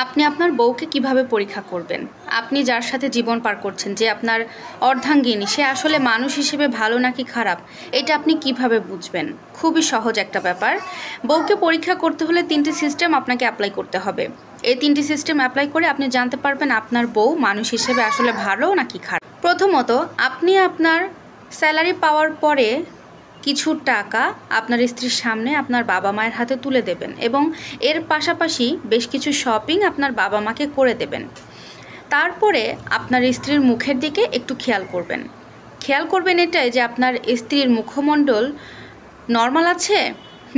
আপনি আপনার বউকে কিভাবে পরীক্ষা করবেন? আপনি যার সাথে জীবন পার করছেন, যে আপনার অর্ধাঙ্গিনী, সে আসলে মানুষ হিসেবে ভালো নাকি খারাপ, এটা আপনি কিভাবে বুঝবেন? খুবই সহজ একটা ব্যাপার। বউকে পরীক্ষা করতে হলে 3টি সিস্টেম আপনাকে অ্যাপ্লাই করতে হবে। এই 3টি সিস্টেম অ্যাপ্লাই করে আপনি জানতে পারবেন আপনার বউ মানুষ হিসেবে আসলে ভালো নাকি খারাপ। প্রথমত, আপনি আপনার স্যালারি পাওয়ার পরে কিছু টাকা আপনার স্ত্রীর সামনে আপনার বাবা মায়ের হাতে তুলে দেবেন এবং এর পাশাপাশি বেশ কিছু শপিং আপনার বাবা মাকে করে দেবেন। তারপরে আপনার স্ত্রীর মুখের দিকে একটু খেয়াল করবেন এটাই যে আপনার স্ত্রীর মুখমণ্ডল নর্মাল আছে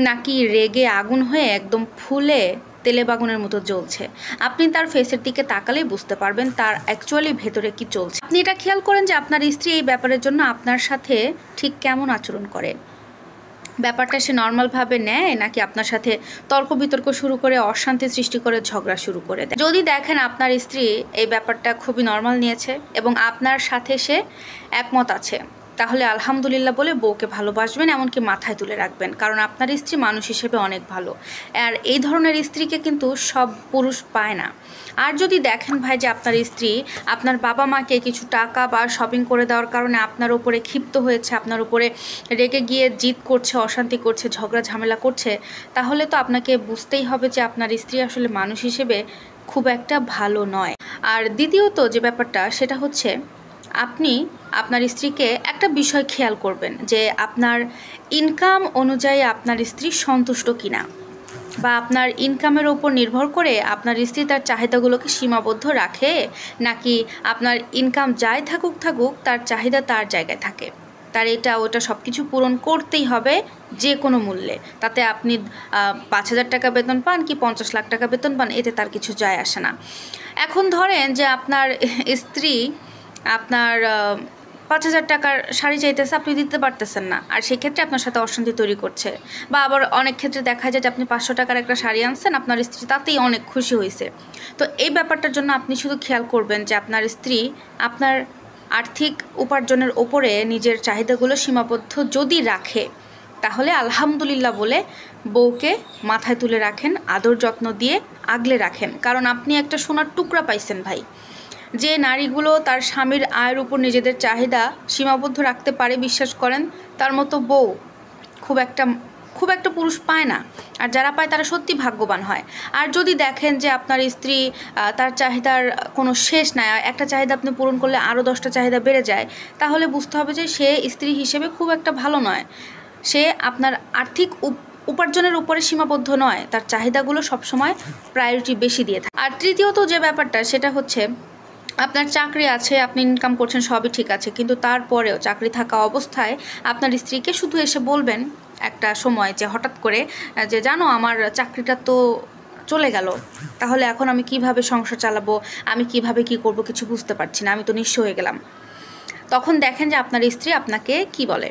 নাকি রেগে আগুন হয়ে একদম ফুলে তেলে বাগুনের মতো জ্বলছে। আপনি তার ফেসের দিকে তাকালেই বুঝতে পারবেন তার অ্যাকচুয়ালি ভেতরে কি চলছে। আপনি এটা খেয়াল করেন যে আপনার স্ত্রী এই ব্যাপারের জন্য আপনার সাথে ঠিক কেমন আচরণ করে। ব্যাপারটা সে নর্মালভাবে নেয় নাকি আপনার সাথে তর্ক বিতর্ক শুরু করে অশান্তি সৃষ্টি করে ঝগড়া শুরু করে দেয়। যদি দেখেন আপনার স্ত্রী এই ব্যাপারটা খুবই নর্মাল নিয়েছে এবং আপনার সাথে সে একমত আছে, তাহলে আলহামদুলিল্লাহ বলে বউকে ভালোবাসবেন, এমনকি মাথায় তুলে রাখবেন, কারণ আপনার স্ত্রী মানুষ হিসেবে অনেক ভালো। আর এই ধরনের স্ত্রীকে কিন্তু সব পুরুষ পায় না। আর যদি দেখেন ভাই যে আপনার স্ত্রী আপনার বাবা মাকে কিছু টাকা বা শপিং করে দেওয়ার কারণে আপনার উপরে ক্ষিপ্ত হয়েছে, আপনার উপরে রেগে গিয়ে জিদ করছে, অশান্তি করছে, ঝগড়া ঝামেলা করছে, তাহলে তো আপনাকে বুঝতেই হবে যে আপনার স্ত্রী আসলে মানুষ হিসেবে খুব একটা ভালো নয়। আর দ্বিতীয়ত যে ব্যাপারটা সেটা হচ্ছে, আপনি আপনার স্ত্রীকে একটা বিষয় খেয়াল করবেন যে আপনার ইনকাম অনুযায়ী আপনার স্ত্রী সন্তুষ্ট কিনা, বা আপনার ইনকামের ওপর নির্ভর করে আপনার স্ত্রী তার চাহিদাগুলোকে সীমাবদ্ধ রাখে, নাকি আপনার ইনকাম যাই থাকুক তার চাহিদা তার জায়গায় থাকে, তার এটা ওটা সব কিছু পূরণ করতেই হবে যে কোনো মূল্যে। তাতে আপনি 5,000 টাকা বেতন পান কি 50 লাখ টাকা বেতন পান, এতে তার কিছু যায় আসে না। এখন ধরেন যে আপনার স্ত্রী আপনার 5,000 টাকার শাড়ি চাইতেছে, আপনি দিতে পারতেছেন না, আর সেক্ষেত্রে আপনার সাথে অশান্তি তৈরি করছে। বা আবার অনেক ক্ষেত্রে দেখা যায় যে আপনি 500 টাকার একটা শাড়ি আনছেন, আপনার স্ত্রী তাতেই অনেক খুশি হয়েছে। তো এই ব্যাপারটার জন্য আপনি শুধু খেয়াল করবেন যে আপনার স্ত্রী আপনার আর্থিক উপার্জনের ওপরে নিজের চাহিদাগুলো সীমাবদ্ধ যদি রাখে, তাহলে আলহামদুলিল্লাহ বলে বউকে মাথায় তুলে রাখেন, আদর যত্ন দিয়ে আগলে রাখেন, কারণ আপনি একটা সোনার টুকরা পাইছেন ভাই। যে নারীগুলো তার স্বামীর আয়ের উপর নিজেদের চাহিদা সীমাবদ্ধ রাখতে পারে, বিশ্বাস করেন তার মতো বউ খুব একটা পুরুষ পায় না। আর যারা পায় তারা সত্যি ভাগ্যবান হয়। আর যদি দেখেন যে আপনার স্ত্রী তার চাহিদার কোনো শেষ নাই, একটা চাহিদা আপনি পূরণ করলে আরও 10টা চাহিদা বেড়ে যায়, তাহলে বুঝতে হবে যে সে স্ত্রী হিসেবে খুব একটা ভালো নয়। সে আপনার আর্থিক উপার্জনের উপরে সীমাবদ্ধ নয়, তার চাহিদাগুলো সবসময় প্রায়োরিটি বেশি দিয়ে থাকে। আর তৃতীয়ত যে ব্যাপারটা সেটা হচ্ছে, আপনার চাকরি আছে, আপনি ইনকাম করছেন, সবই ঠিক আছে, কিন্তু তারপরেও চাকরি থাকা অবস্থায় আপনার স্ত্রীকে শুধু এসে বলবেন একটা সময় যে হঠাৎ করে যে জানো আমার চাকরিটা তো চলে গেল, তাহলে এখন আমি কিভাবে সংসার চালাবো, আমি কিভাবে কি করব কিছু বুঝতে পারছি না, আমি তো নিঃস্ব হয়ে গেলাম। তখন দেখেন যে আপনার স্ত্রী আপনাকে কি বলে।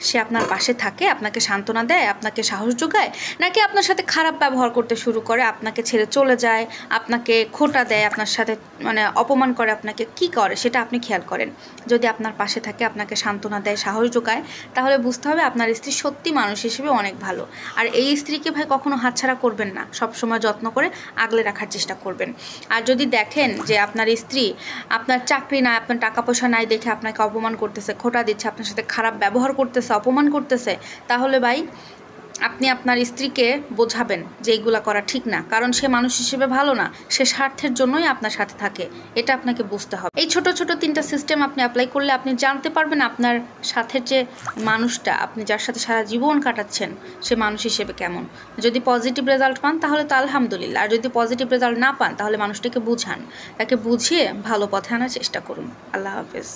সে আপনার পাশে থাকে, আপনাকে সান্ত্বনা দেয়, আপনাকে সাহস যোগায়, নাকি আপনার সাথে খারাপ ব্যবহার করতে শুরু করে, আপনাকে ছেড়ে চলে যায়, আপনাকে খোঁটা দেয়, আপনার সাথে অপমান করে, আপনাকে কি করে সেটা আপনি খেয়াল করেন। যদি আপনার পাশে থাকে, আপনাকে সান্ত্বনা দেয়, সাহস যোগায়, তাহলে বুঝতে হবে আপনার স্ত্রী সত্যি মানুষ হিসেবে অনেক ভালো। আর এই স্ত্রীকে ভাই কখনো হাতছাড়া করবেন না, সবসময় যত্ন করে আগলে রাখার চেষ্টা করবেন। আর যদি দেখেন যে আপনার স্ত্রী আপনার চাকরি নাই, আপনার টাকা পয়সা নাই দেখে আপনাকে অপমান করতেছে, খোঁটা দিচ্ছে, আপনার সাথে খারাপ ব্যবহার করতেছে, অপমান করতেছে, তাহলে ভাই আপনি আপনার স্ত্রীকে বোঝাবেন যে এইগুলা করা ঠিক না, কারণ সে মানুষ হিসেবে ভালো না, সে স্বার্থের জন্যই আপনার সাথে থাকে, এটা আপনাকে বুঝতে হবে। এই ছোট ছোট 3টা সিস্টেম আপনি অ্যাপ্লাই করলে আপনি জানতে পারবেন আপনার সাথের যে মানুষটা, আপনি যার সাথে সারা জীবন কাটাচ্ছেন, সে মানুষ হিসেবে কেমন। যদি পজিটিভ রেজাল্ট পান তাহলে তো আলহামদুলিল্লাহ, আর যদি পজিটিভ রেজাল্ট না পান তাহলে মানুষটাকে বুঝান, তাকে বুঝিয়ে ভালো পথে আনার চেষ্টা করুন। আল্লাহ হাফেজ।